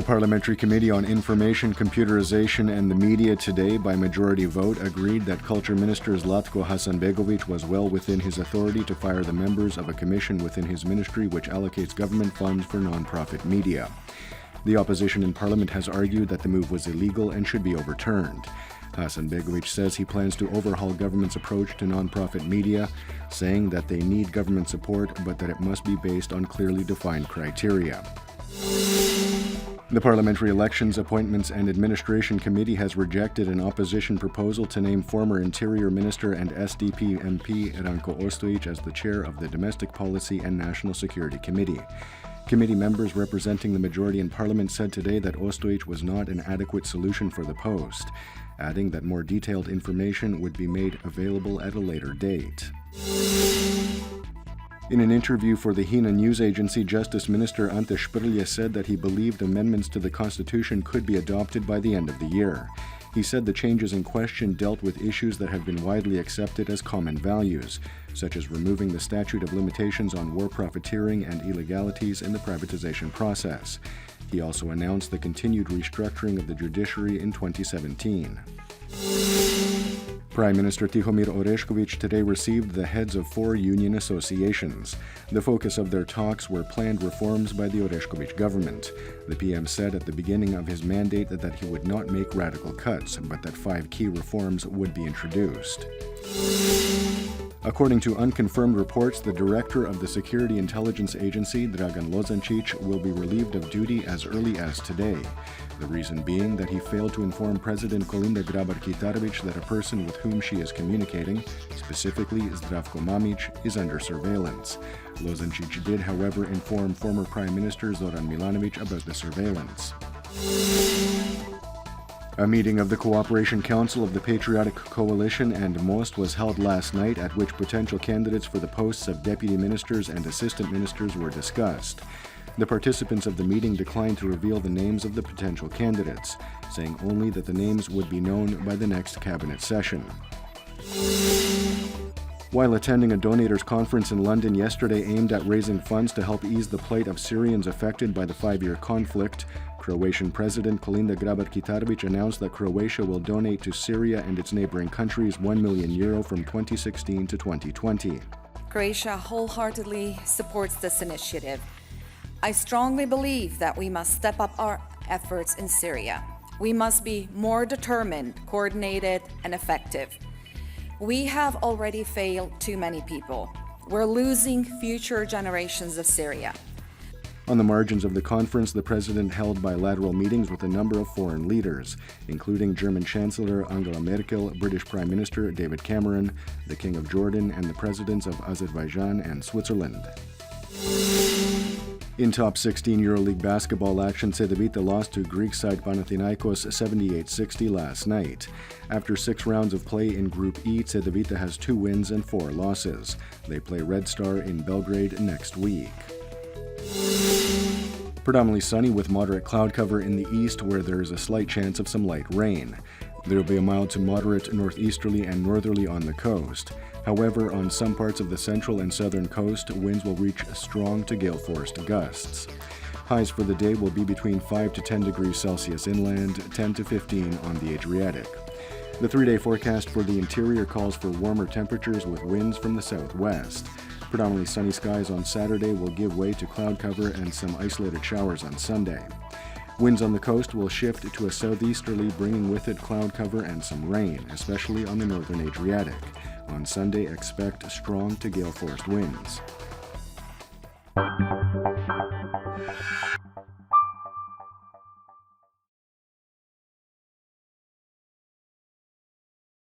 Parliamentary Committee on Information, Computerization and the Media today, by majority vote, agreed that Culture Minister Zlatko Hasanbegovic was well within his authority to fire the members of a commission within his ministry which allocates government funds for non-profit media. The opposition in Parliament has argued that the move was illegal and should be overturned. Hasanbegovic says he plans to overhaul government's approach to non-profit media, saying that they need government support but that it must be based on clearly defined criteria. The Parliamentary Elections, Appointments and Administration Committee has rejected an opposition proposal to name former Interior Minister and SDP MP Ranko Ostojic as the chair of the Domestic Policy and National Security Committee. Committee members representing the majority in Parliament said today that Ostojic was not an adequate solution for the post, adding that more detailed information would be made available at a later date. In an interview for the Hina news agency, Justice Minister Ante Šprlje said that he believed amendments to the Constitution could be adopted by the end of the year. He said the changes in question dealt with issues that have been widely accepted as common values, such as removing the statute of limitations on war profiteering and illegalities in the privatization process. He also announced the continued restructuring of the judiciary in 2017. Prime Minister Tihomir Orešković today received the heads of 4 union associations. The focus of their talks were planned reforms by the Orešković government. The PM said at the beginning of his mandate that he would not make radical cuts, but that 5 key reforms would be introduced. According to unconfirmed reports, the director of the Security Intelligence Agency, Dragan Lozancic, will be relieved of duty as early as today. The reason being that he failed to inform President Kolinda Grabar-Kitarović that a person with whom she is communicating, specifically Zdravko Mamić, is under surveillance. Lozancic did, however, inform former Prime Minister Zoran Milanović about the surveillance. A meeting of the Cooperation Council of the Patriotic Coalition and MOST was held last night, at which potential candidates for the posts of deputy ministers and assistant ministers were discussed. The participants of the meeting declined to reveal the names of the potential candidates, saying only that the names would be known by the next cabinet session. While attending a donators' conference in London yesterday aimed at raising funds to help ease the plight of Syrians affected by the 5-year conflict, Croatian President Kolinda Grabar-Kitarović announced that Croatia will donate to Syria and its neighboring countries €1 million from 2016 to 2020. Croatia wholeheartedly supports this initiative. I strongly believe that we must step up our efforts in Syria. We must be more determined, coordinated, and effective. We have already failed too many people. We're losing future generations of Syria. On the margins of the conference, the president held bilateral meetings with a number of foreign leaders, including German Chancellor Angela Merkel, British Prime Minister David Cameron, the King of Jordan, and the presidents of Azerbaijan and Switzerland. In top 16 EuroLeague basketball action, Cedevita lost to Greek side Panathinaikos 78-60 last night. After 6 rounds of play in Group E, Cedevita has 2 wins and 4 losses. They play Red Star in Belgrade next week. Predominantly sunny with moderate cloud cover in the east, where there is a slight chance of some light rain. There will be a mild to moderate northeasterly and northerly on the coast. However, on some parts of the central and southern coast, winds will reach strong to gale force gusts. Highs for the day will be between 5 to 10 degrees Celsius inland, 10 to 15 on the Adriatic. The 3-day forecast for the interior calls for warmer temperatures with winds from the southwest. Predominantly sunny skies on Saturday will give way to cloud cover and some isolated showers on Sunday. Winds on the coast will shift to a southeasterly, bringing with it cloud cover and some rain, especially on the northern Adriatic. On Sunday, expect strong to gale force winds.